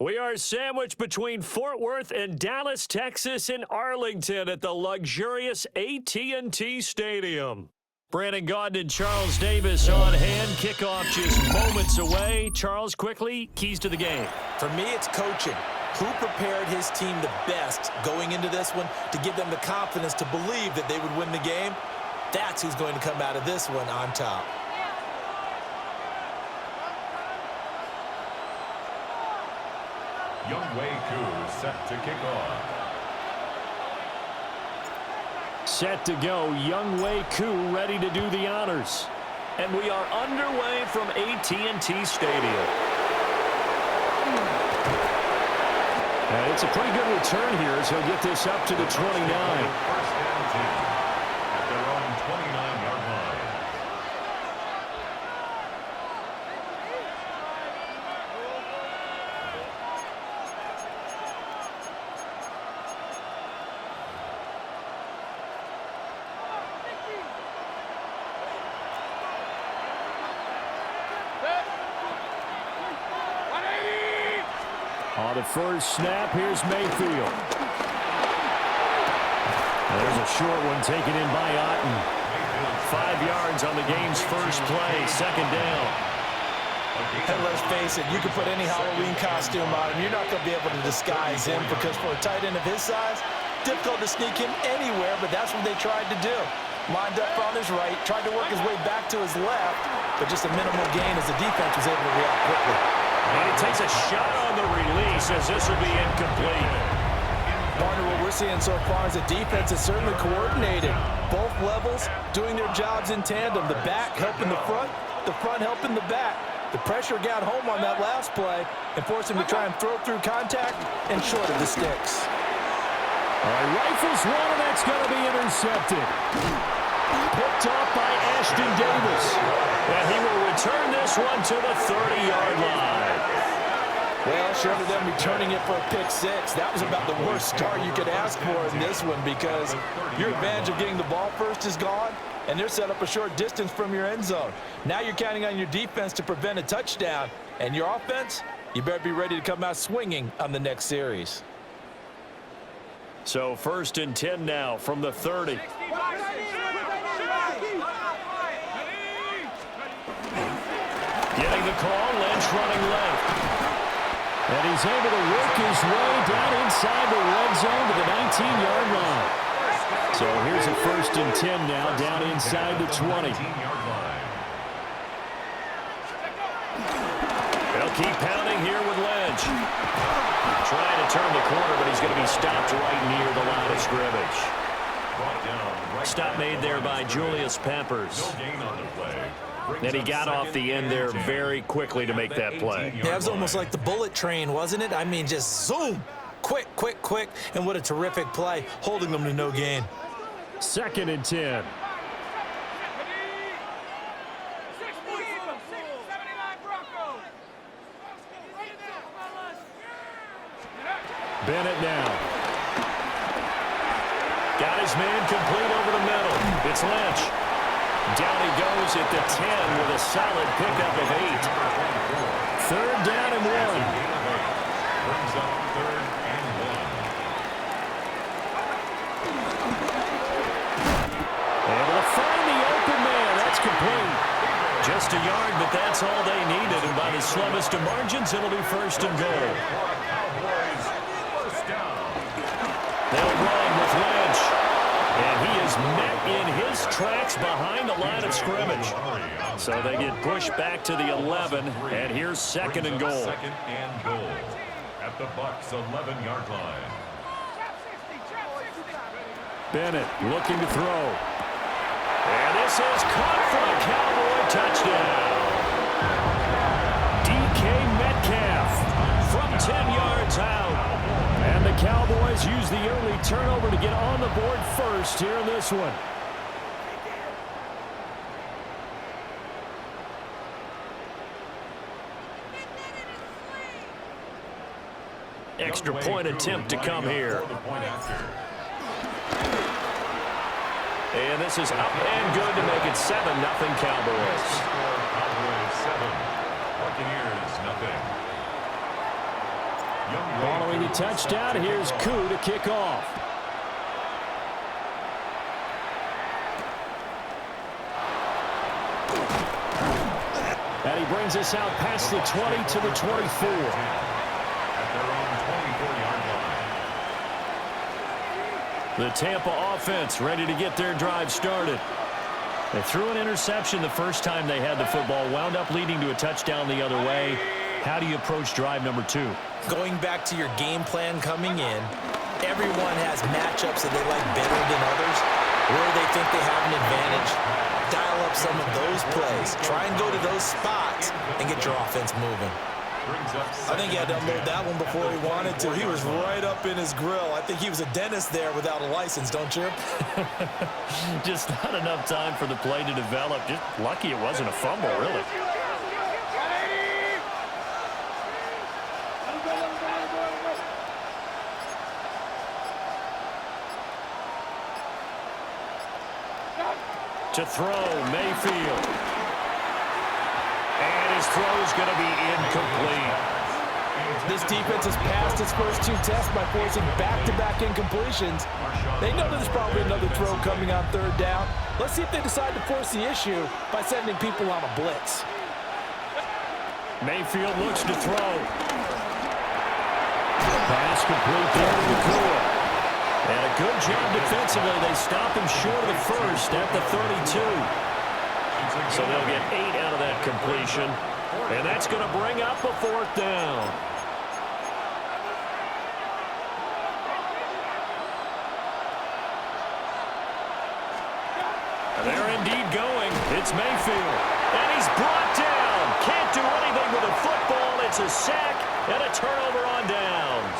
We are sandwiched between Fort Worth and Dallas, Texas, and Arlington at the luxurious AT&T Stadium. Brandon Gaudin and Charles Davis on hand. Kickoff just moments away. Charles, quickly, keys to the game. For me, it's coaching. Who prepared his team the best going into this one to give them the confidence to believe that they would win the game? That's who's going to come out of this one on top. Youngwei Koo set to kick off. Set to go, Youngwei Koo ready to do the honors. And we are underway from AT&T Stadium. And it's a pretty good return here as he'll get this up to the 29. First and 10 at their own 29-yard line. On the first snap, here's Mayfield. There's a short one taken in by Otten. 5 yards on the game's first play, second down. And let's face it, you can put any Halloween costume on him. You're not going to be able to disguise him because for a tight end of his size, difficult to sneak him anywhere, but that's what they tried to do. Lined up on his right, tried to work his way back to his left, but just a minimal gain as the defense was able to react quickly. And he takes a shot on the release as this will be incomplete. Partner, what we're seeing so far is the defense is certainly coordinated. Both levels doing their jobs in tandem. The back helping the front helping the back. The pressure got home on that last play and forced him to try and throw through contact and short of the sticks. All right, rifles one, and that's going to be intercepted. Picked off by Ashton Davis. And he will return this one to the 30-yard line. Well, short of them returning it for a pick six, that was about the worst start you could ask for in this one because your advantage of getting the ball first is gone, and they're set up a short distance from your end zone. Now you're counting on your defense to prevent a touchdown, and your offense, you better be ready to come out swinging on the next series. So 1st and 10 now from the 30. Getting the call, Lynch running left. And he's able to work his way down inside the red zone to the 19-yard line. So here's a 1st and 10 now down inside the 20. They'll keep pounding here with Lynch. Trying to turn the corner, but he's going to be stopped right near the line of scrimmage. Stop made there by Julius Peppers. And he got off the end there very quickly to make that play. Yeah, it was almost like the bullet train, wasn't it? I mean, just zoom. Quick, quick, quick. And what a terrific play, holding them to no gain. 2nd and 10. Bennett now. Got his man complete over the middle. It's Lynch. Down he goes at the 10 with a solid pickup of 8. 3rd down and 1. Brings up 3rd and 1. Able to find the open man. That's complete. Just a yard, but that's all they needed. And by the slimmest of margins, it'll be 1st and goal. They'll run with Lynch. And he is met in his tracks behind the line of scrimmage. So they get pushed back to the 11, and here's 2nd and goal. 2nd and goal at the Bucs' 11-yard line. Bennett looking to throw. And this is caught for a Cowboy touchdown. DK Metcalf from 10 yards out. And the Cowboys use the early turnover to get on the board first here in this one. Extra point attempt to come here. And this is up and good to make it 7-0 Cowboys. Cowboys 7, Buccaneers nothing. touchdown. Here's Koo to kick off. And he brings us out past the 20 to the 24. At their own 24-yard line. The Tampa offense ready to get their drive started. They threw an interception the first time they had the football, wound up leading to a touchdown the other way. How do you approach drive number 2? Going back to your game plan coming in, everyone has matchups that they like better than others, where they think they have an advantage. Dial up some of those plays. Try and go to those spots and get your offense moving. I think he had to unload that one before he wanted to. He was right up in his grill. I think he was a dentist there without a license, don't you? Just not enough time for the play to develop. Just lucky it wasn't a fumble, really. To throw, Mayfield. And his throw is going to be incomplete. This defense has passed its first 2 tests by forcing back-to-back incompletions. They know there's probably another throw coming on 3rd down. Let's see if they decide to force the issue by sending people on a blitz. Mayfield looks to throw. Pass complete there to Nakua. And a good job defensively. They stop him short of the first at the 32. So they'll get 8 out of that completion. And that's going to bring up a 4th down. They're indeed going. It's Mayfield. And he's brought down. Can't do anything with a football. It's a sack and a turnover on downs.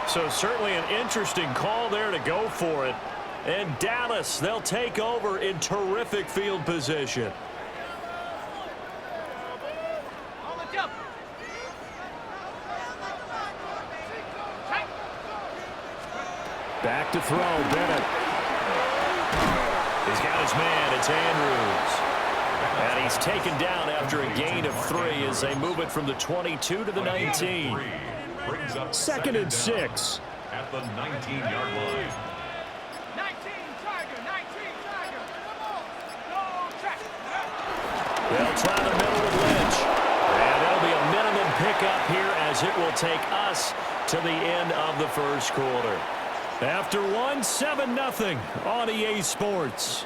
So certainly an interesting call there to go for it. And Dallas, they'll take over in terrific field position. Back to throw, Bennett. He's got his man, it's Andrews. And he's taken down after a gain of 3 as they move it from the 22 to the 19. 2nd and 6. At the 19-yard line. 19, Tiger, 19, Tiger. Come on. Go track. They'll try the middle with Lynch. And that'll be a minimum pickup here as it will take us to the end of the first quarter. After 1, 7-0 on EA Sports.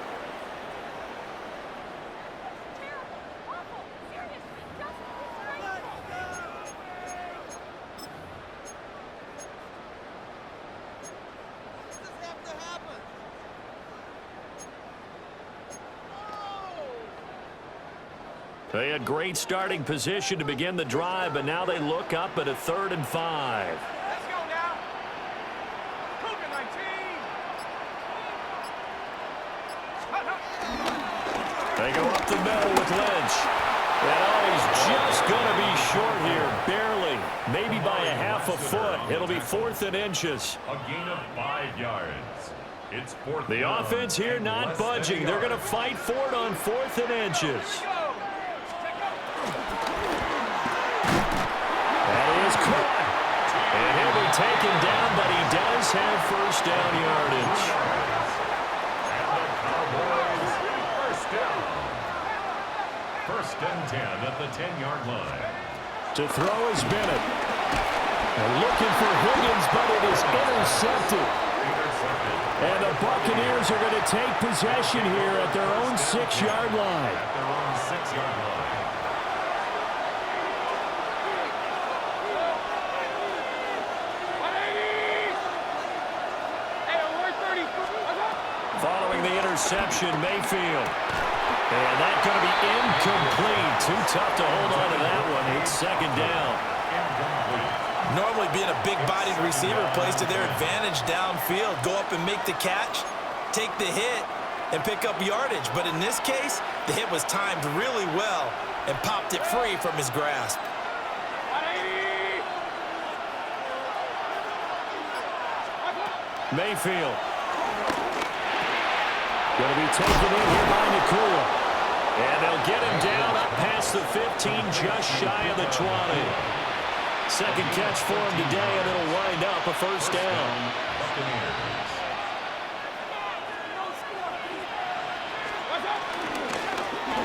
They had great starting position to begin the drive, but now they look up at a 3rd and 5. Let's go now. Cougar 19. They go up the middle with Lynch. And he's just going to be short here, barely. Maybe by a half a foot. It'll be 4th and inches. A gain of 5 yards. It's 4th. The offense here not budging. They're going to fight for it on 4th and inches. Caught. And he'll be taken down, but he does have 1st down yardage. And the Cowboys, 1st down. 1st and 10 at the 10-yard line. To throw is Bennett. And looking for Higgins, but it is intercepted. And the Buccaneers are going to take possession here at their own 6-yard line. At their own 6-yard line. Following the interception, Mayfield. And that's going to be incomplete. Too tough to hold on to that one. It's 2nd down. Normally being a big-bodied receiver plays to their advantage downfield. Go up and make the catch, take the hit, and pick up yardage. But in this case, the hit was timed really well and popped it free from his grasp. Mayfield. Going to be taken in here by Nakua. And they'll get him down up past the 15, just shy of the 20. Second catch for him today, and it'll wind up a first down.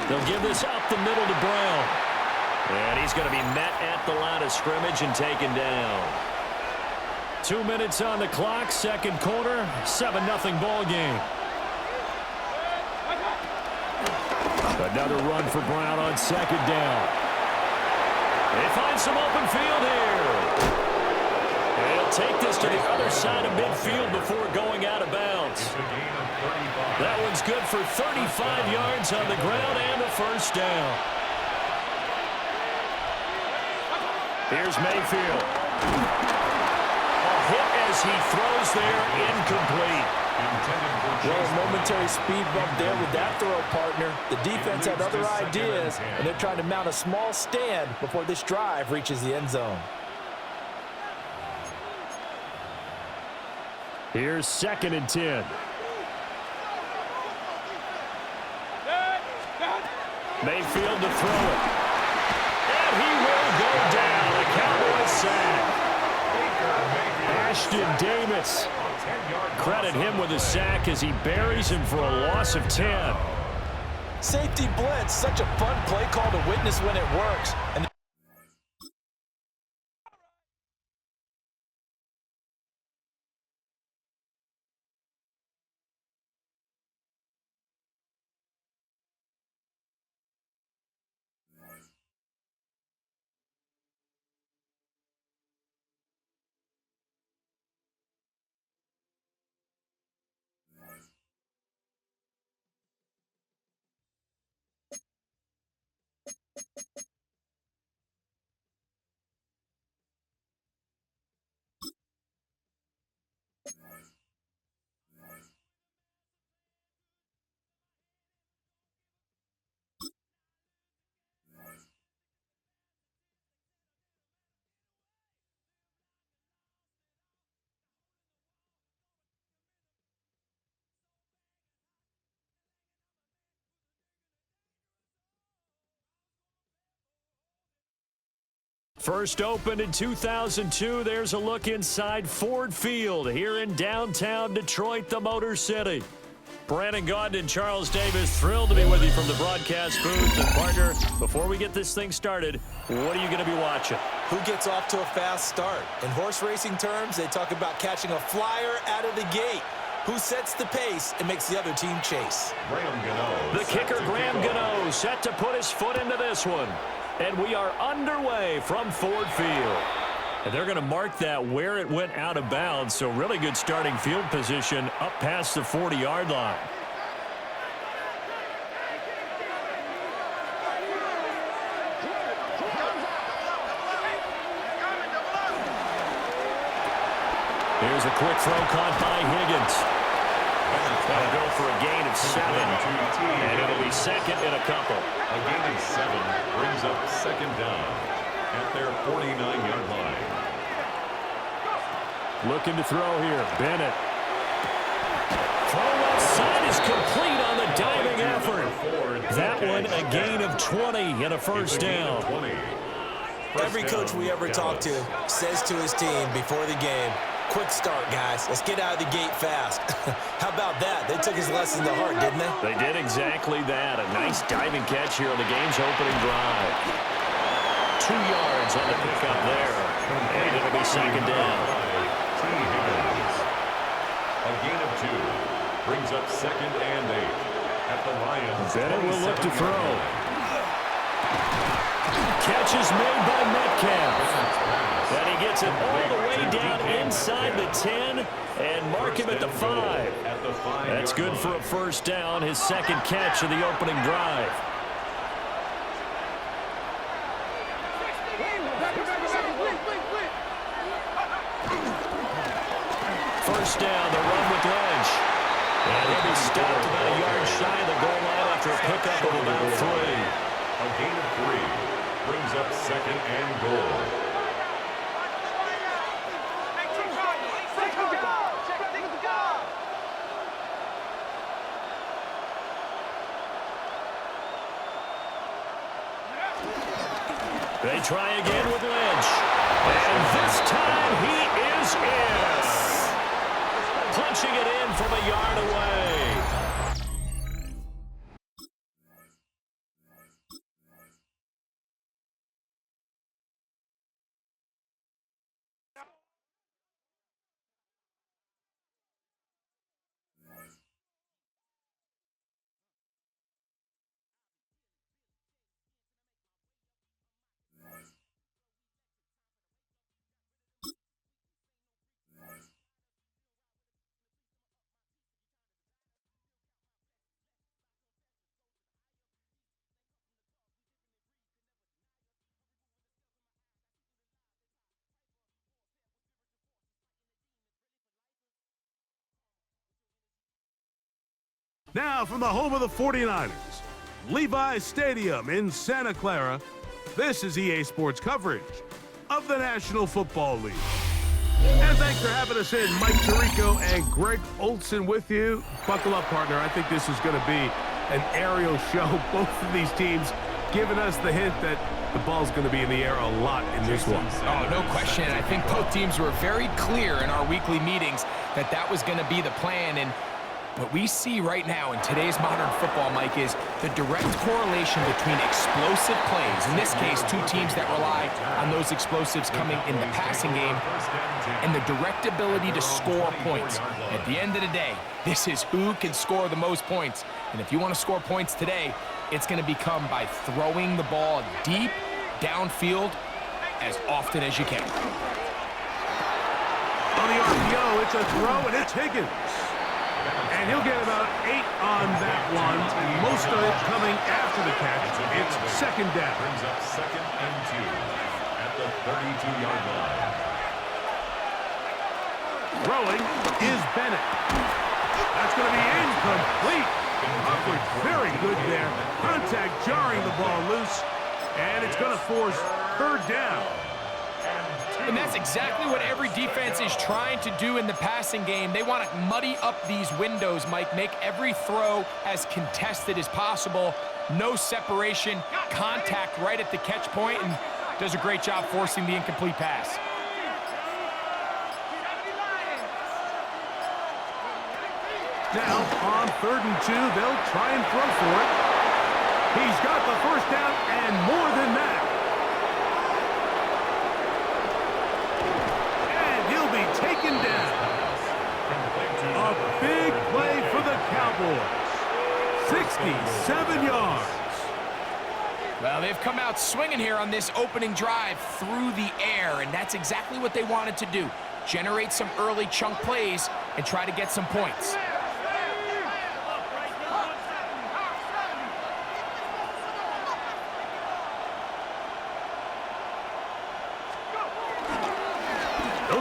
They'll give this up the middle to Brown. And he's going to be met at the line of scrimmage and taken down. 2 minutes on the clock, second quarter, 7-0 ball game. Another run for Brown on second down. They find some open field here. And he'll take this to the other side of midfield before going out of bounds. That one's good for 35 yards on the ground and a first down. Here's Mayfield. A hit as he throws there, incomplete. Well, a momentary speed bump there with that throw, partner. The defense had other ideas, and they're trying to mount a small stand before this drive reaches the end zone. Here's 2nd and 10. Mayfield to throw it. And he will go down. A Cowboys sack. Ashton Davis. Credit him with a sack as he buries him for a loss of 10. Safety blitz, such a fun play call to witness when it works. And First opened in 2002, there's a look inside Ford Field here in downtown Detroit, the Motor City. Brandon Gaudin and Charles Davis, thrilled to be with you from the broadcast booth. And partner, before we get this thing started, what are you going to be watching? who gets off to a fast start? In horse racing terms, they talk about catching a flyer out of the gate. Who sets the pace and makes the other team chase? The kicker, Graham Gano, set to put his foot into this one. And we are underway from Ford Field. And they're going to mark that where it went out of bounds. So really good starting field position up past the 40-yard line. Here's a quick throw caught by Higgins. That'll go for a gain of 7. And it'll be second and a couple. A gain of 7 brings up second down at their 49-yard line. Looking to throw here. Bennett. Throw left side is complete on the diving effort. That one a gain of 20 and a first down. Every coach we ever talk to says to his team before the game, quick start, guys. Let's get out of the gate fast. How about that? They took his lesson to heart, didn't they? They did exactly that. A nice diving catch here on the game's opening drive. 2 yards on the pickup there. And it'll be second down. A gain of 2 brings up second and 8 at the Lions. Bennett will look to throw. Catch is made by Metcalf. And he gets it all the way down inside the 10 and mark him at the 5. That's good for a first down, his second catch of the opening drive. First down, the run with Lynch. And he'll be stopped about a yard shy of the goal line after a pickup of about 3. A gain of 3 brings up second and goal. They try again with Lynch. And this time he is in. Punching it in from a yard away. Now from the home of the 49ers, Levi's Stadium in Santa Clara, this is EA Sports coverage of the National Football League. And thanks for having us in. Mike Tirico and Greg Olson with you. Buckle up, partner. I think this is going to be an aerial show. Both of these teams giving us the hint that the ball's going to be in the air a lot in this one. Oh, no question. I think both teams were very clear in our weekly meetings that that was going to be the plan. And what we see right now in today's modern football, Mike, is the direct correlation between explosive plays, in this case, two teams that rely on those explosives coming in the passing game, and the direct ability to score points. At the end of the day, this is who can score the most points. And if you want to score points today, it's going to become by throwing the ball deep, downfield, as often as you can. On the RPO, it's a throw, and it's Higgins. And he'll get about 8 on that one, most of it coming after the catch. It's second down. Brings up 2nd and 2 at the 32-yard line. Throwing is Bennett. That's going to be incomplete. Awkward, very good there. Contact jarring the ball loose, and it's going to force third down. And that's exactly what every defense is trying to do in the passing game. They want to muddy up these windows, Mike, make every throw as contested as possible. No separation, contact right at the catch point, and does a great job forcing the incomplete pass. Now, on 3rd and 2, they'll try and throw for it. He's got the first down and more than that. Taken down. A big play for the Cowboys. 67 yards. Well, they've come out swinging here on this opening drive through the air, and that's exactly what they wanted to do. Generate some early chunk plays and try to get some points.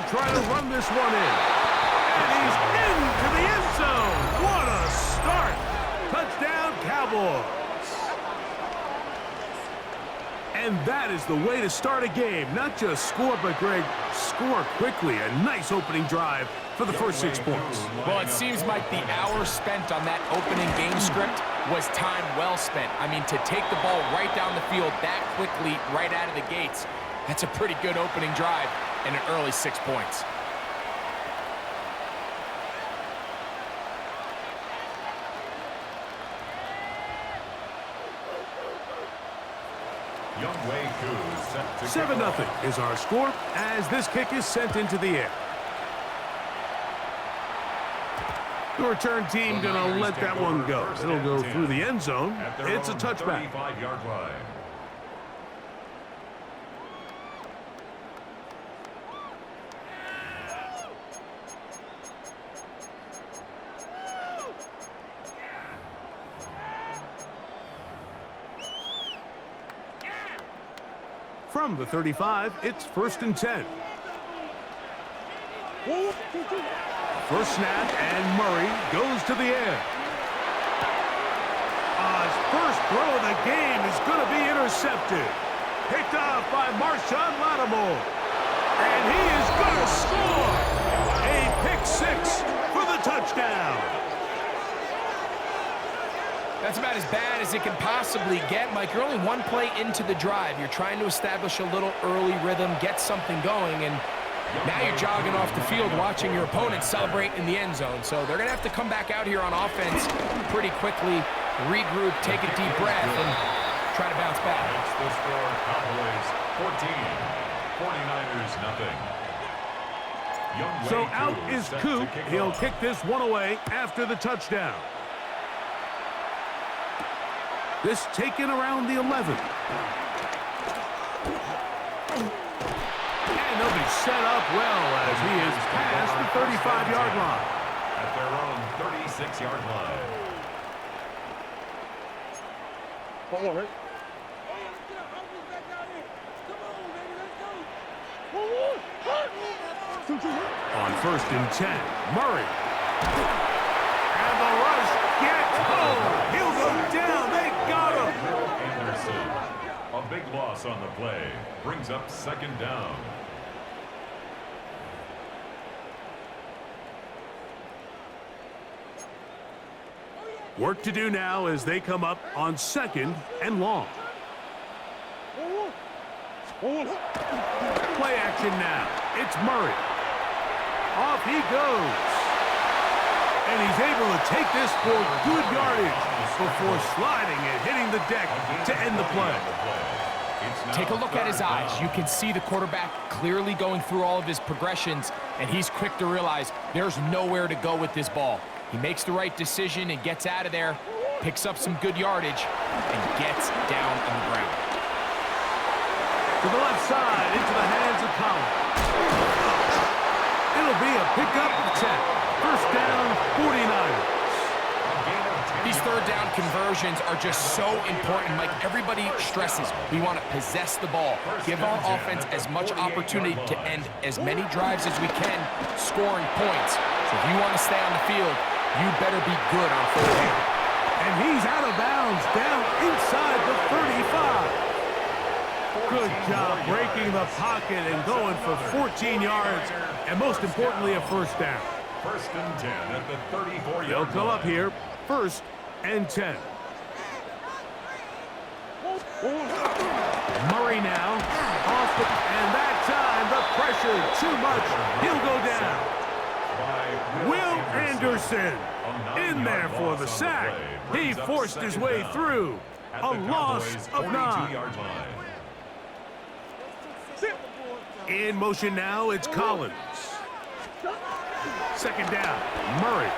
Try to run this one in. And he's into the end zone. What a start. Touchdown, Cowboys. And that is the way to start a game. Not just score, but, Greg, score quickly. A nice opening drive for the first 6 points. Well, it seems like the hour spent on that opening game script was time well spent. I mean, to take the ball right down the field that quickly right out of the gates, that's a pretty good opening drive and an early 6 points. Youngway Koo set to 7-0 is our score as this kick is sent into the air. The return team going to let that one go. It'll go through the end zone. It's a touchback. 35-yard line. From the 35, it's 1st and 10. First snap, and Murray goes to the air. His first throw of the game is going to be intercepted. Picked off by Marshawn Lattimore. And he is going to score. A pick 6 for the touchdown. That's about as bad as it can possibly get, Mike. You're only one play into the drive. You're trying to establish a little early rhythm, get something going, and now you're jogging off the field watching your opponent celebrate in the end zone. So they're going to have to come back out here on offense pretty quickly, regroup, take a deep breath, and try to bounce back. It's the score, Cowboys 14, 49ers nothing. So out is Coop. He'll kick this one away after the touchdown. This taken around the 11. And they'll be set up well as he is past the 35-yard line. At their own 36-yard line. On 1st and 10, Murray. And the rush gets home. He'll go down. They got him. Anderson, a big loss on the play, brings up 2nd down. Work to do now as they come up on 2nd and long. Play action now. It's Murray. Off he goes. And he's able to take this for good yardage before sliding and hitting the deck to end the play. Take a look at his eyes. You can see the quarterback clearly going through all of his progressions, and he's quick to realize there's nowhere to go with this ball. He makes the right decision and gets out of there, picks up some good yardage, and gets down on the ground. To the left side, into the hands of Collins. It'll be a pickup of 10. 1st down, 49ers. These 3rd down conversions are just so important, Mike. Everybody stresses we want to possess the ball, give our offense as much opportunity to end as many drives as we can, scoring points. So if you want to stay on the field, you better be good on 3rd down. And he's out of bounds, down inside the 35. Good job breaking the pocket and going for 14 yards, and most importantly, a 1st down. 1st and 10 at the 34-yard They'll come up here, 1st and 10. Murray now, off and that time the pressure too much. He'll go down. Will Anderson in there for the sack. He forced his way through. A loss of 9. In motion now, it's Collins. 2nd down, Murray.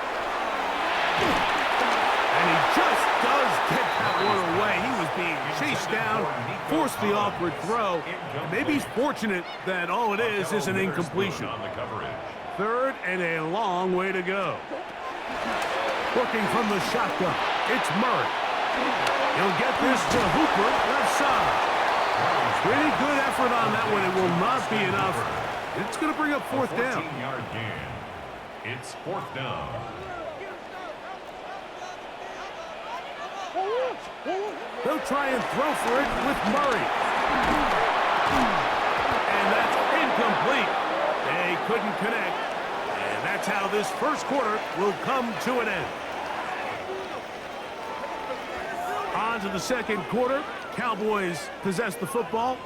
And he just does get that one away. He was being chased down, forced the awkward throw. And maybe he's fortunate that all it is an incompletion. 3rd and a long way to go. Working from the shotgun, it's Murray. He'll get this to Hooper, left side. Pretty good effort on that one. It will not be enough. It's going to bring up 4th down. 14-yard gain. It's 4th down. They'll try and throw for it with Murray. And that's incomplete. They couldn't connect. And that's how this 1st quarter will come to an end. On to the 2nd quarter. Cowboys possess the football.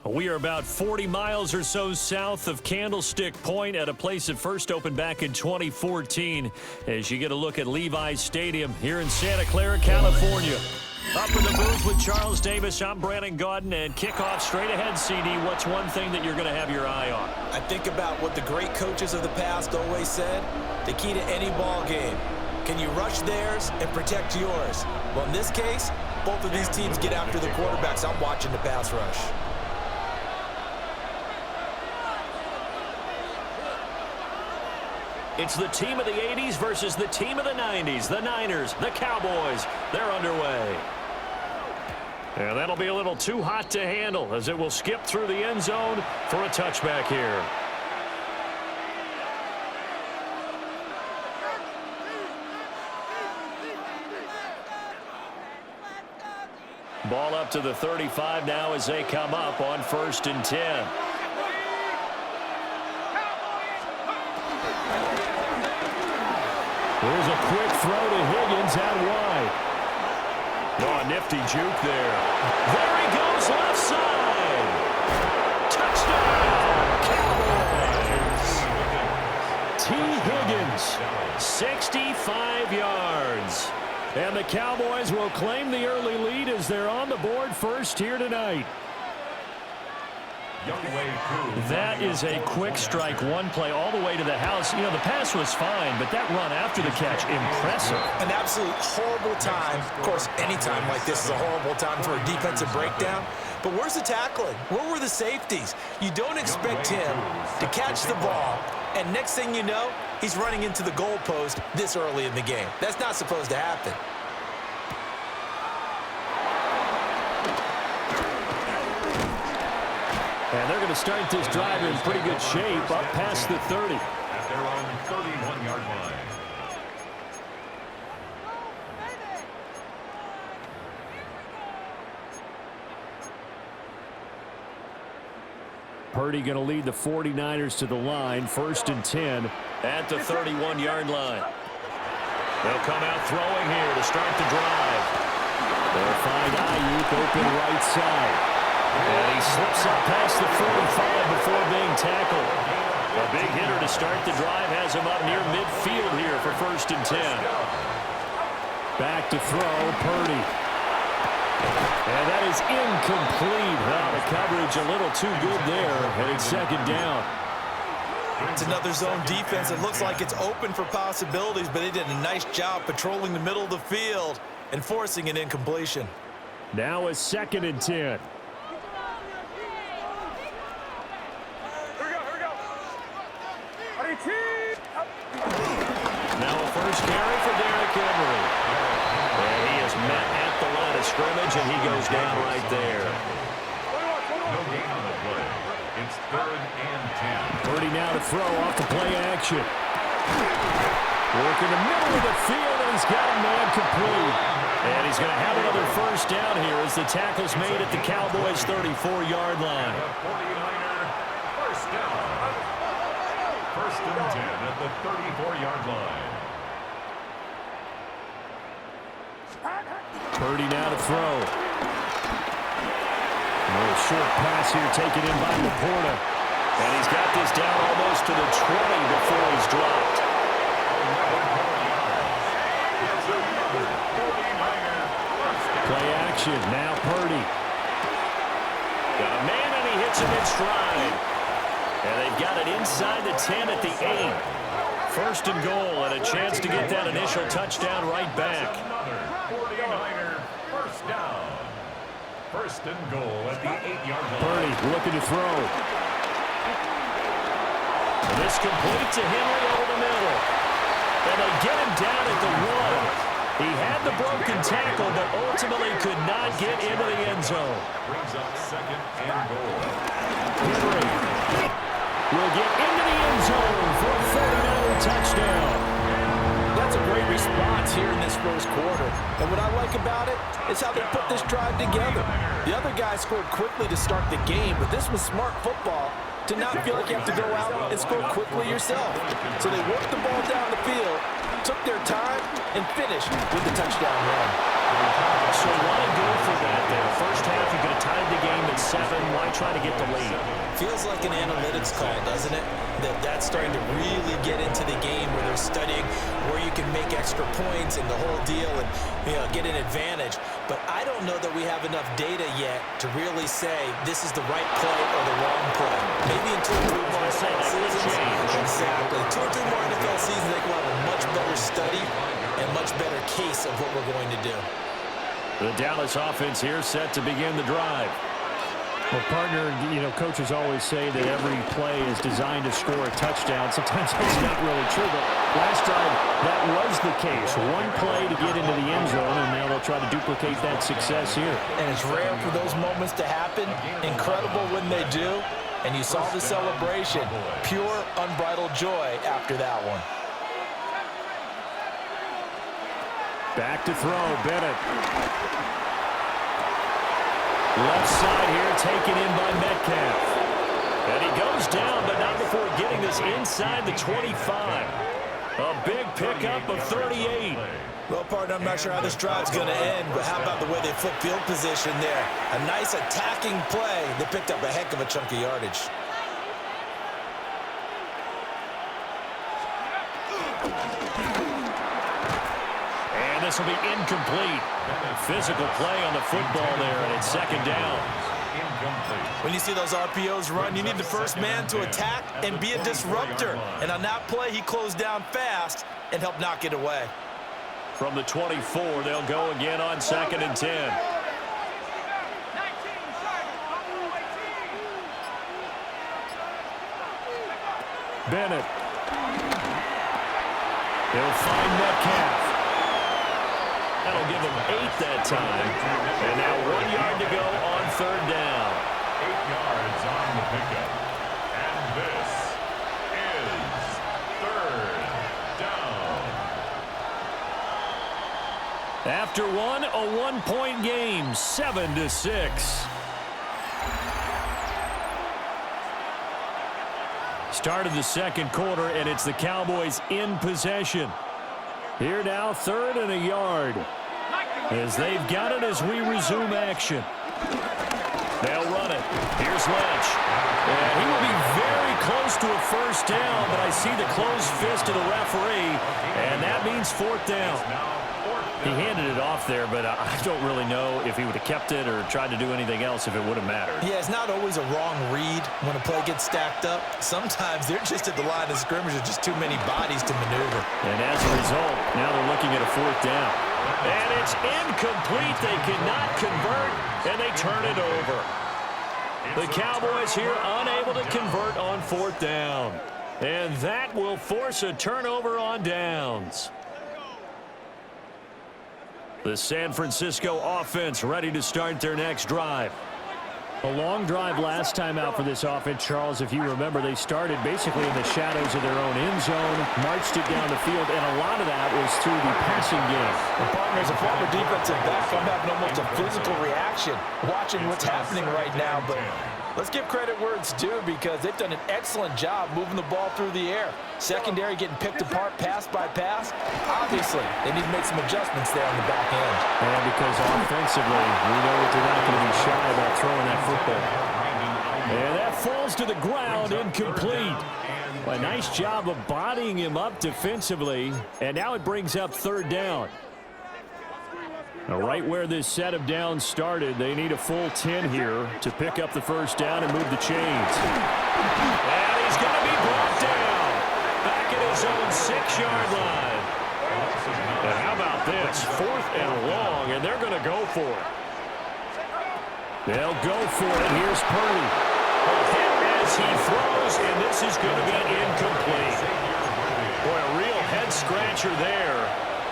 We are about 40 miles or so south of Candlestick Point at a place that first opened back in 2014 as you get a look at Levi's Stadium here in Santa Clara, California. Up in the booth with Charles Davis, I'm Brandon Gaudin, and kickoff straight ahead, CD. What's one thing that you're going to have your eye on? I think about what the great coaches of the past always said. The key to any ball game. Can you rush theirs and protect yours? Well, in this case, both of these teams get after the quarterbacks. I'm watching the pass rush. It's the team of the 80s versus the team of the 90s. The Niners, the Cowboys, they're underway. And that'll be a little too hot to handle as it will skip through the end zone for a touchback here. Ball up to the 35 now as they come up on 1st and 10. There's a quick throw to Higgins out wide. Oh, nifty juke there. There he goes, left side. Touchdown, Cowboys. T. Higgins, 65 yards. And the Cowboys will claim the early lead as they're on the board first here tonight. That is a quick strike, one play all the way to the house. You know, the pass was fine, but that run after the catch, impressive. An absolute horrible time. Of course, any time like this is a horrible time for a defensive breakdown. But where's the tackling? Where were the safeties? You don't expect him to catch the ball, and next thing you know, he's running into the goalpost this early in the game. That's not supposed to happen. And they're going to start this drive in pretty good shape up past the 30. At their own 31-yard line. Purdy going to lead the 49ers to the line, 1st and 10 at the 31-yard line. They'll come out throwing here to start the drive. They'll find Ayuk open right side. And he slips up past the 45 before being tackled. A big hitter to start the drive has him up near midfield here for 1st and 10. Back to throw, Purdy. And that is incomplete. Well, the coverage a little too good there, and it's 2nd down. It's another zone defense. It looks like it's open for possibilities, but they did a nice job patrolling the middle of the field and forcing an incompletion. Now it's 2nd and 10. Now a first carry for Derrick Henry. And he is met at the line of scrimmage, and he goes down right there. No gain on the play. It's 3rd and 10. Purdy now to throw off the play action. Work in the middle of the field, and he's got a man complete. And he's going to have another first down here as the tackle's made at the Cowboys' 34-yard line. 49er first down. 1st and 10 at the 34-yard line. Purdy now to throw. A little short pass here taken in by Laporta. And he's got this down almost to the 20 before he's dropped. Play action, now Purdy. Got a man and he hits him in stride. And they've got it inside the 10 at the 8. 1st and goal and a chance to get that initial touchdown right back. Another 49er first down. 1st and goal at the 8-yard line. Purdy looking to throw. And this complete to Henry over the middle. And they get him down at the 1. He had the broken tackle, but ultimately could not get into the end zone. Brings up 2nd and goal. Henry will get into the end zone for a 49er touchdown. That's a great response here in this first quarter. And what I like about it is how they put this drive together. The other guys scored quickly to start the game, but this was smart football to not feel like you have to go out and score quickly yourself. So they worked the ball down the field, took their time, and finished with the touchdown run. So why go for that there? First half, you could have tied the game at 7. Why try to get the lead? Feels like an analytics call, doesn't it? That's starting to really get into the game where they're studying where you can make extra points and the whole deal and, you know, get an advantage. But I don't know that we have enough data yet to really say this is the right play or the wrong play. Maybe in 2 or 3 more NFL seasons. Exactly. 2 or 3 more NFL seasons, they will have a much better study and much better case of what we're going to do. The Dallas offense here set to begin the drive. Well, partner, you know, coaches always say that every play is designed to score a touchdown. Sometimes that's not really true, but last drive, that was the case. One play to get into the end zone, and now they'll try to duplicate that success here. And it's rare for those moments to happen. Incredible when they do. And you saw the celebration. Pure, unbridled joy after that one. Back to throw, Bennett. Left side here, taken in by Metcalf. And he goes down, but not before getting this inside the 25. A big pickup of 38. Well, partner, I'm not sure how this drive's going to end, but how about the way they flip field position there? A nice attacking play. They picked up a heck of a chunk of yardage. And this will be incomplete. Physical play on the football there, and it's second down. When you see those RPOs run, you need the first man to attack and be a disruptor. And on that play, he closed down fast and helped knock it away. From the 24, they'll go again on 2nd and 10. Bennett. He'll find Metcalf. That'll give him 8 that time. And now 1 yard to go on 3rd down. 8 yards on the pickup. And this is 3rd down. After one, a 1-point game, 7-6. Start of the second quarter, and it's the Cowboys in possession. Here now, 3rd and a yard. As they've got it as we resume action. They'll run it. Here's Lynch. And he will be very close to a first down, but I see the closed fist of the referee, and that means 4th down. He handed it off there, but I don't really know if he would have kept it or tried to do anything else if it would have mattered. Yeah, it's not always a wrong read when a play gets stacked up. Sometimes they're just at the line of scrimmage. There's just too many bodies to maneuver. And as a result, now they're looking at a 4th down. And it's incomplete. They cannot convert, and they turn it over. The Cowboys here unable to convert on 4th down. And that will force a turnover on downs. The San Francisco offense ready to start their next drive. A long drive last time out for this offense, Charles. If you remember, they started basically in the shadows of their own end zone, marched it down the field, and a lot of that was through the passing game. The partner's a former defensive back. I'm having almost a physical reaction watching what's happening right now, but let's give credit where it's due because they've done an excellent job moving the ball through the air. Secondary getting picked apart pass by pass. Obviously, they need to make some adjustments there on the back end. And because offensively, we know that they're not going to be shy about throwing that football. And that falls to the ground, incomplete. A nice job of bodying him up defensively, and now it brings up 3rd down. Now, right where this set of downs started, they need a full 10 here to pick up the first down and move the chains. And he's going to be brought down back at his own 6-yard line. And how about this? 4th and long, and they're going to go for it. They'll go for it. Here's Purdy. A hit as he throws, and this is going to be incomplete. Boy, a real head-scratcher there.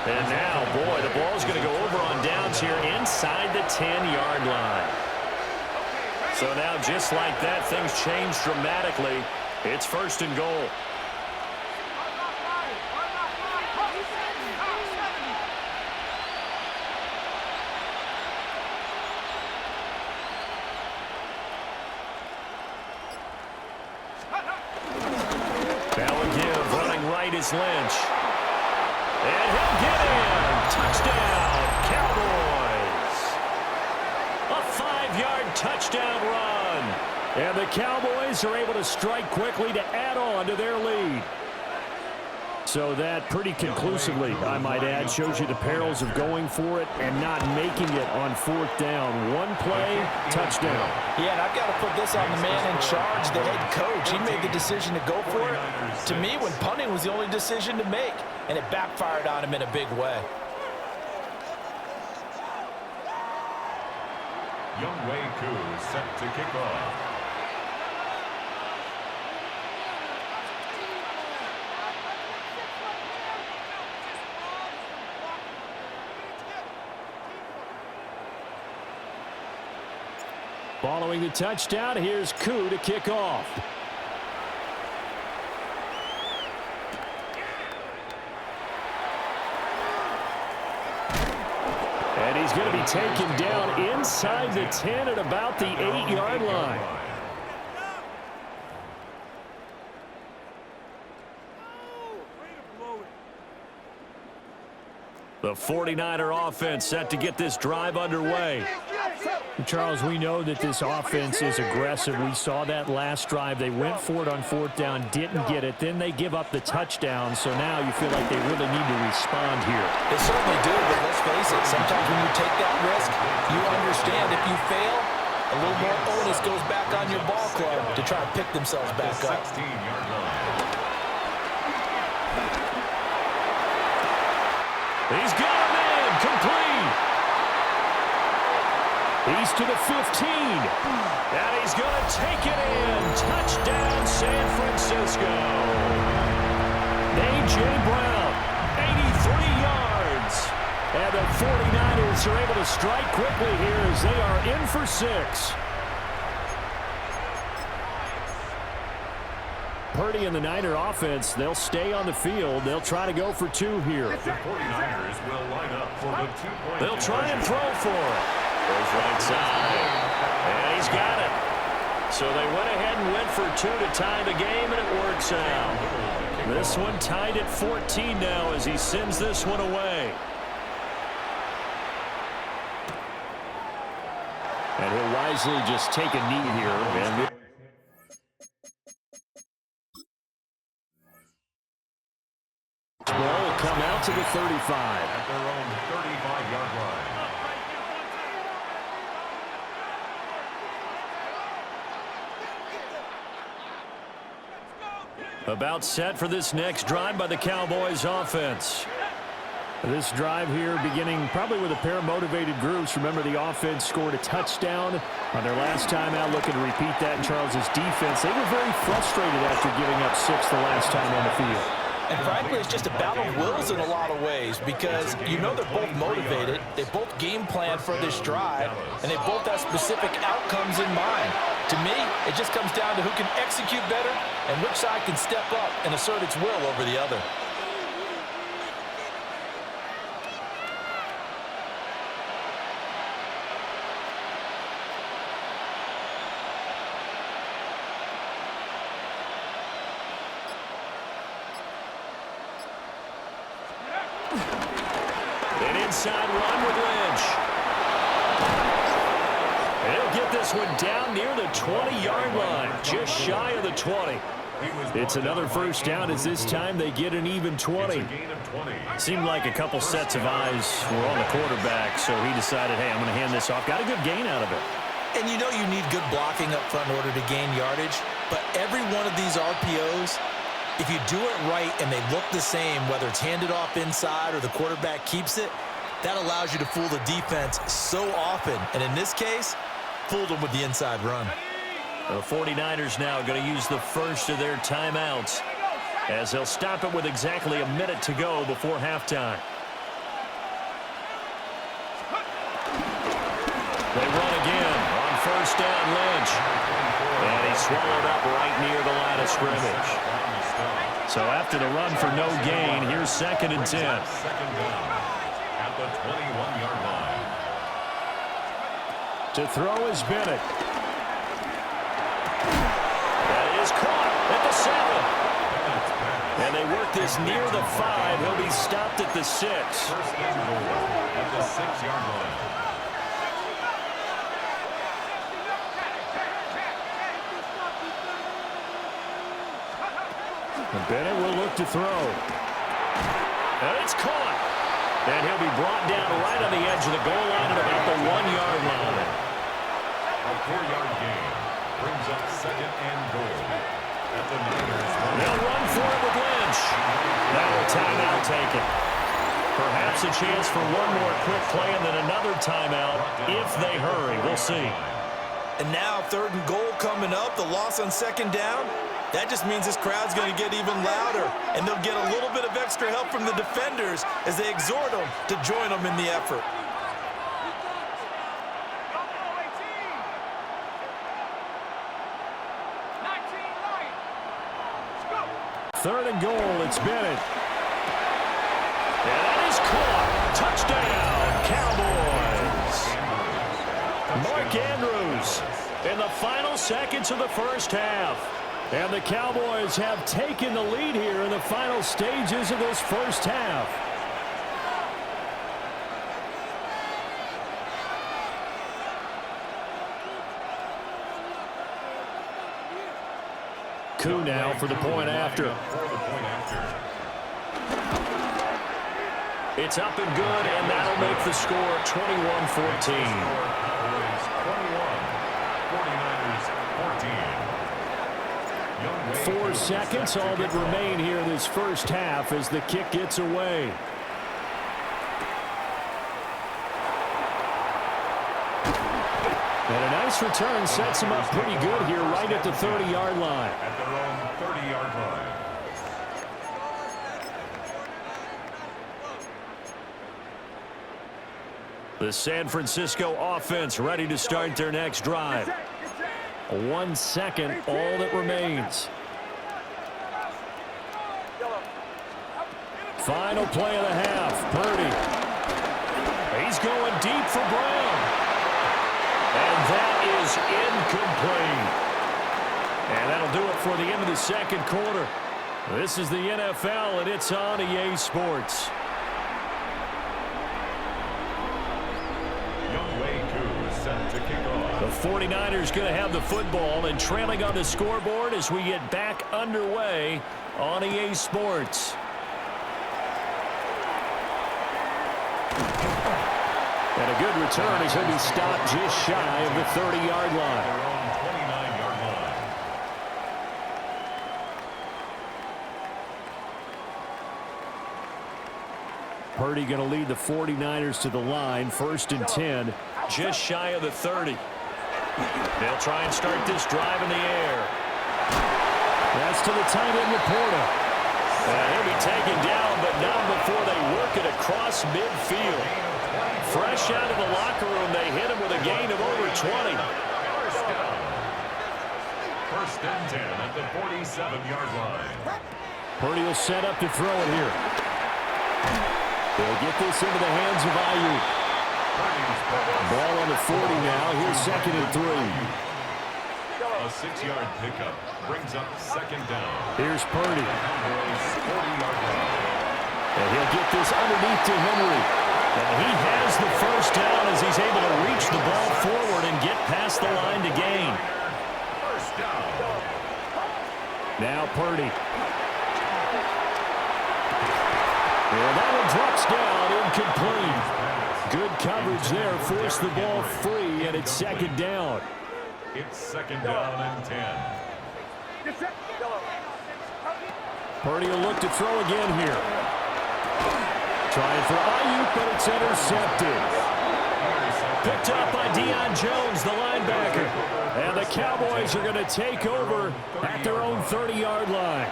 And now, boy, the ball's going to go over on downs here inside the 10-yard line. So now, just like that, things change dramatically. It's 1st and goal. That'll give. Running right is Lynch. And he'll get in. Touchdown, Cowboys. A 5-yard touchdown run. And the Cowboys are able to strike quickly to add on to their lead. So that pretty conclusively, I might add, shows you the perils of going for it and not making it on 4th down. One play, touchdown. Yeah, and I've got to put this on the man in charge, the head coach. He made the decision to go for it. To me, when punting was the only decision to make, and it backfired on him in a big way. Youngwei Koo set to kick off. Following the touchdown, here's Koo to kick off. And he's going to be taken down inside the 10 at about the 8-yard line. The 49er offense set to get this drive underway. Charles, we know that this offense is aggressive. We saw that last drive. They went for it on 4th down, didn't get it. Then they give up the touchdown. So now you feel like they really need to respond here. They certainly do, but let's face it. Sometimes when you take that risk, you understand if you fail, a little more onus goes back on your ball club to try to pick themselves back up. 16-yard line. He's got a man complete. He's to the 15. And he's going to take it in. Touchdown, San Francisco. A.J. Brown, 83 yards. And the 49ers are able to strike quickly here as they are in for 6. Purdy and the Niner offense, they'll stay on the field. They'll try to go for 2 here. The 49ers will line up for the 2-point. They'll try and throw for it. Goes right side. And he's got it. So they went ahead and went for 2 to tie the game, and it works out. This one tied at 14 now as he sends this one away. And he'll wisely just take a knee here. And ball will come out to the 35. At their own 35-yard line. About set for this next drive by the Cowboys offense. This drive here beginning probably with a pair of motivated groups. Remember, the offense scored a touchdown on their last time out, looking to repeat that in Charles's defense. They were very frustrated after giving up 6 the last time on the field. And frankly, it's just a battle of wills in a lot of ways because you know they're both motivated, they both game plan for this drive, and they both have specific outcomes in mind. To me, it just comes down to who can execute better and which side can step up and assert its will over the other. An inside run with Lynch. And he'll get this one down near the 20-yard line, just shy of the 20. It's another first down as this time they get an even 20. Seemed like a couple sets of eyes were on the quarterback, so he decided, hey, I'm going to hand this off. Got a good gain out of it. And you know you need good blocking up front in order to gain yardage, but every one of these RPOs, if you do it right and they look the same, whether it's handed off inside or the quarterback keeps it, that allows you to fool the defense so often. And in this case, fooled them with the inside run. The 49ers now going to use the first of their timeouts as they'll stop it with exactly a minute to go before halftime. They run again on first down, Lynch. And he's swallowed up right near the line of scrimmage. So after the run for no gain, here's 2nd and 10. Second down at the 21-yard line. To throw is Bennett. That is caught at the 7. And they work this near the 5. He'll be stopped at the 6. First and goal at the 6-yard line. And Bennett will look to throw. And it's caught. And he'll be brought down right on the edge of the goal line at about the 1-yard line. A 4-yard gain brings up 2nd and goal at the Niners. They'll run for it with Lynch. Now a timeout taken. Perhaps a chance for one more quick play and then another timeout if they hurry. We'll see. And now 3rd and goal coming up. The loss on 2nd down. That just means this crowd's going to get even louder. And they'll get a little bit of extra help from the defenders as they exhort them to join them in the effort. Third and goal, it's Bennett. And that is caught. Touchdown, Cowboys. Mark Andrews in the final seconds of the first half. And the Cowboys have taken the lead here in the final stages of this first half. Koo now for the point after. It's up and good, and that'll make the score 21-14. 4 seconds, all that remain here in this first half as the kick gets away. And a nice return sets him up pretty good here right at the 30-yard line. At their own 30-yard line. The San Francisco offense ready to start their next drive. 1 second, all that remains. Final play of the half. Purdy. He's going deep for Brown. And that is incomplete. And that'll do it for the end of the second quarter. This is the NFL, and it's on EA Sports. Set to kick off. The 49ers going to have the football and trailing on the scoreboard as we get back underway on EA Sports. And a good return as he'll be stopped just shy of the 30-yard line. Their own 29-yard line. Purdy going to lead the 49ers to the line, 1st and 10. Just shy of the 30. They'll try and start this drive in the air. That's to the tight end, Laporta. He'll be taken down, but not before they work it across midfield. Fresh out of the locker room, they hit him with a gain of over 20. First down. 1st and 10 at the 47-yard line. Purdy will set up to throw it here. They'll get this into the hands of Ayuk. Ball on the 40 now. Here's 2nd and 3. A 6-yard pickup brings up 2nd down. Here's Purdy. 40-yard line. And he'll get this underneath to Henry. And he has the first down as he's able to reach the ball forward and get past the line to gain. First down. Now Purdy. And that one drops down, incomplete. Good coverage there, forced the ball free, and it's 2nd down. It's 2nd down and 10. Purdy will look to throw again here. Trying for Ayuk, but it's intercepted. Picked up by Deion Jones, the linebacker. And the Cowboys are going to take over at their own 30-yard line.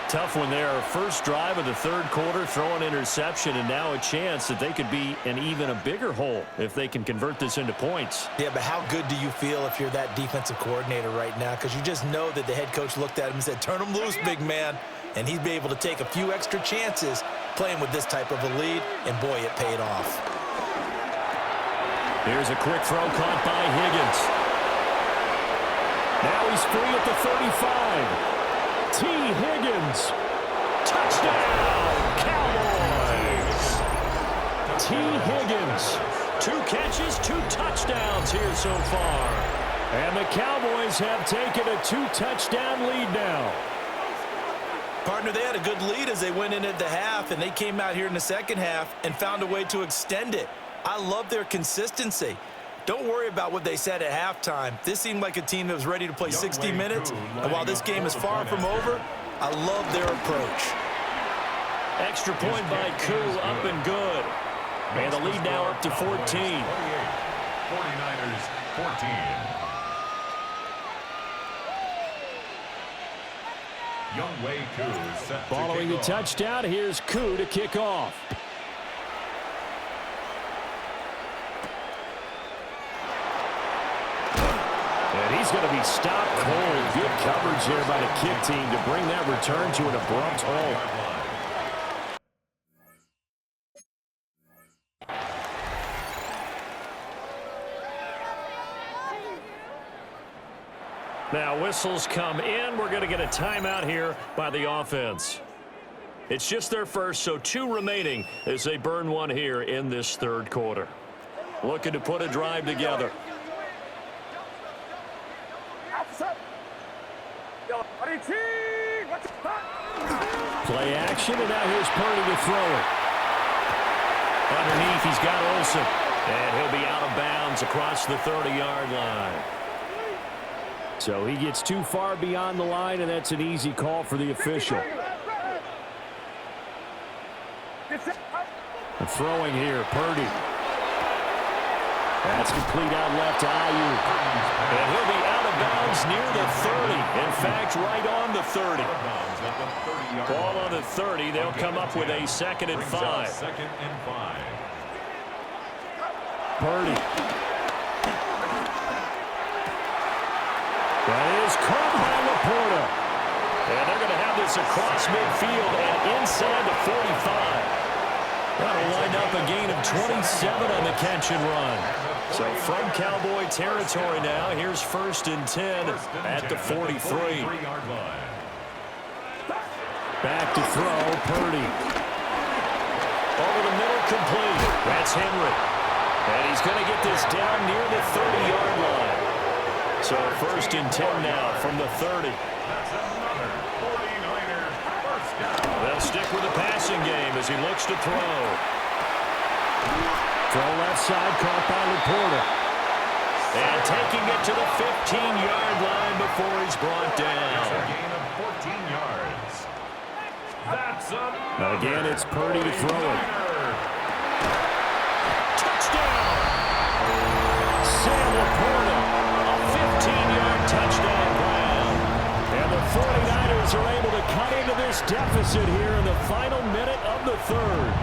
Tough one there. First drive of the 3rd quarter, throw an interception, and now a chance that they could be in even a bigger hole if they can convert this into points. Yeah, but how good do you feel if you're that defensive coordinator right now? Because you just know that the head coach looked at him and said, turn him loose, big man. And he'd be able to take a few extra chances playing with this type of a lead, and boy, it paid off. Here's a quick throw caught by Higgins. Now he's free at the 35. T. Higgins. Touchdown, Cowboys! T. Higgins. 2 catches, 2 touchdowns here so far. And the Cowboys have taken a 2-touchdown lead now. Partner, they had a good lead as they went in at the half, and they came out here in the second half and found a way to extend it. I love their consistency. Don't worry about what they said at halftime. This seemed like a team that was ready to play 60 minutes, and while this game is far from over, I love their approach. Extra point by Koo, up and good. And the lead now up to 14. 49ers 14. Youngway Koo set to Following the kick off. touchdown, here's Koo to kick off. And he's going to be stopped cold. Good coverage there by the kick team to bring that return to an abrupt halt. Now whistles come in. We're going to get a timeout here by the offense. It's just their first, so 2 remaining as they burn one here in this third quarter. Looking to put a drive together. Play action, and now here's Purdy to throw it. Underneath, he's got Olsen. And he'll be out of bounds across the 30-yard line. So he gets too far beyond the line, and that's an easy call for the official. And throwing here, Purdy. That's complete out left to Ayuk. And he'll be out of bounds near the 30. In fact, right on the 30. Ball on the 30. They'll come up with a 2nd and 5. Second and 5. Purdy. That is caught by Laporta. And they're going to have this across midfield and inside the 45. That'll wind up a gain of 27 on the catch and run. So from Cowboy territory now, here's 1st and 10 at the 43. Back to throw, Purdy. Over the middle, complete. That's Henry. And he's going to get this down near the 30-yard line. So 1st and 10 now from the 30. They'll stick with the passing game as he looks to throw. Throw left side, caught by Laporta. And taking it to the 15-yard line before he's brought down. A gain of 14 yards. That's up. Again, it's Purdy to throw it. Touchdown! Sam Laporta. A 15-yard touchdown grab. And the 49ers are able to cut into this deficit here in the final minute of the third.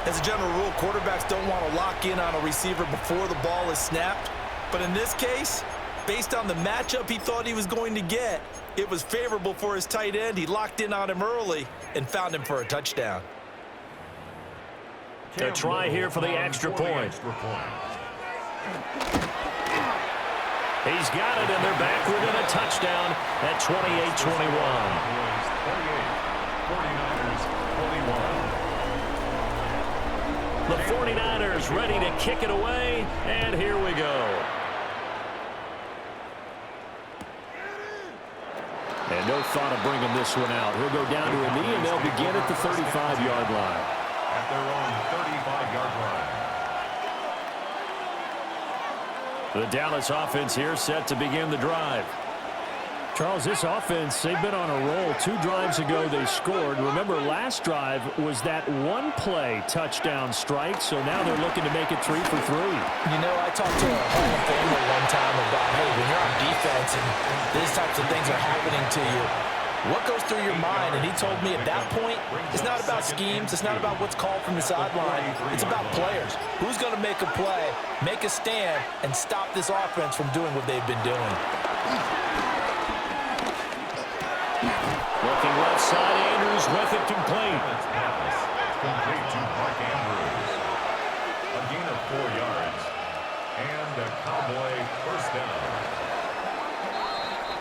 As a general rule, quarterbacks don't want to lock in on a receiver before the ball is snapped. But in this case, based on the matchup he thought he was going to get, it was favorable for his tight end. He locked in on him early and found him for a touchdown. A try here for the extra point. He's got it, and they're back within a touchdown at 28-21. 48, 49ers 41. The 49ers ready to kick it away, and here we go. And no thought of bringing this one out. He'll go down to a knee, and they'll begin at the 35-yard line. At their own 35-yard line. The Dallas offense here set to begin the drive. Charles, this offense, they've been on a roll. 2 drives ago, they scored. Remember, last drive was that one-play touchdown strike, so now they're looking to make it 3 for 3. You know, I talked to a Hall of Famer one time about, hey, when you're on defense and these types of things are happening to you, what goes through your mind? And he told me at that point, it's not about schemes. It's not about what's called from the sideline. It's about players. Who's going to make a play, make a stand, and stop this offense from doing what they've been doing? Looking left side, Andrews with it complete. Pass complete to Mark Andrews. A gain of 4 yards. And a Cowboy first down.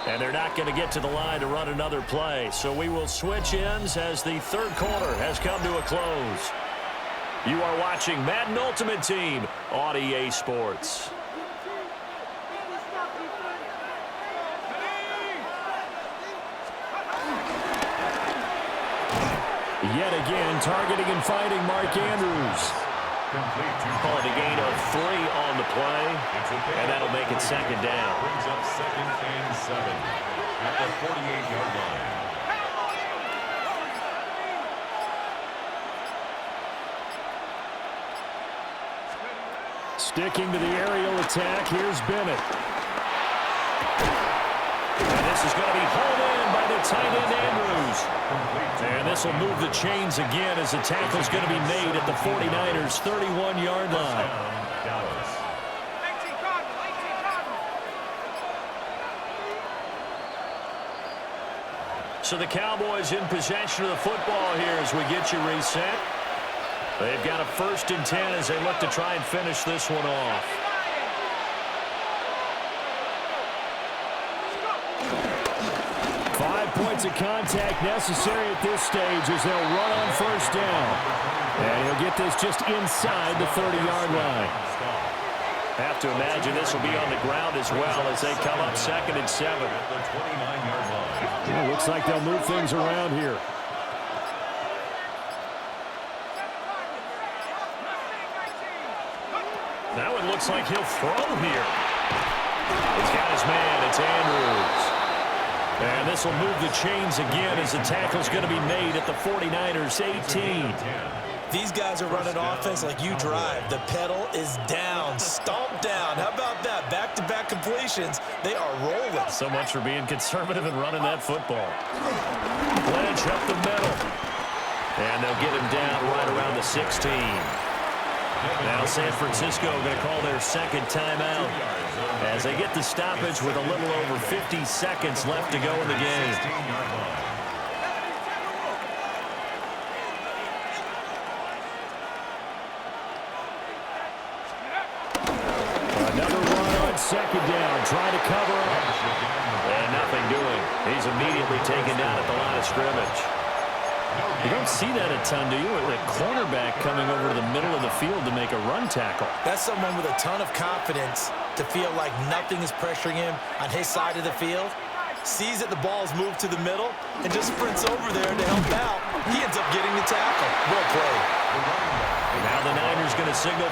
And they're not going to get to the line to run another play. So we will switch ends as the third quarter has come to a close. You are watching Madden Ultimate Team on EA Sports. Yet again, targeting and fighting Mark Andrews. Called a gain of 3 on the play, and that'll make it second down. Brings up 2nd and 7 at the 48-yard line. Sticking to the aerial attack, here's Bennett. And this is going to be hauled in by the tight end, Andrews. And this will move the chains again as the tackle's going to be made at the 49ers' 31-yard line. Dallas. 18 Cardinals, 18 Cardinals. So the Cowboys in possession of the football here as we get you reset. They've got a 1st and 10 as they look to try and finish this one off. Points of contact necessary at this stage as they'll run on 1st down. And he'll get this just inside the 30-yard line. Have to imagine this will be on the ground as well as they come up 2nd and 7. At the 29-yard line. Yeah, looks like they'll move things around here. Now it looks like he'll throw here. He's got his man. It's Andrews. And this will move the chains again as the tackle's going to be made at the 49ers' 18. These guys are running offense like you drive. The pedal is down, stomp down. How about that? Back-to-back completions. They are rolling. So much for being conservative and running that football. Lynch up the middle. And they'll get him down right around the 16. Now San Francisco going to call their 2nd timeout as they get the stoppage with a little over 50 seconds left to go in the game. Another run on 2nd down, trying to cover up. And nothing doing. He's immediately taken down at the line of scrimmage. You don't see that a ton, do you? The cornerback coming over to the middle of the field to make a run tackle. That's someone with a ton of confidence to feel like nothing is pressuring him on his side of the field. Sees that the ball's moved to the middle and just sprints over there to help out. He ends up getting the tackle. Well played. Now the Niners going to signal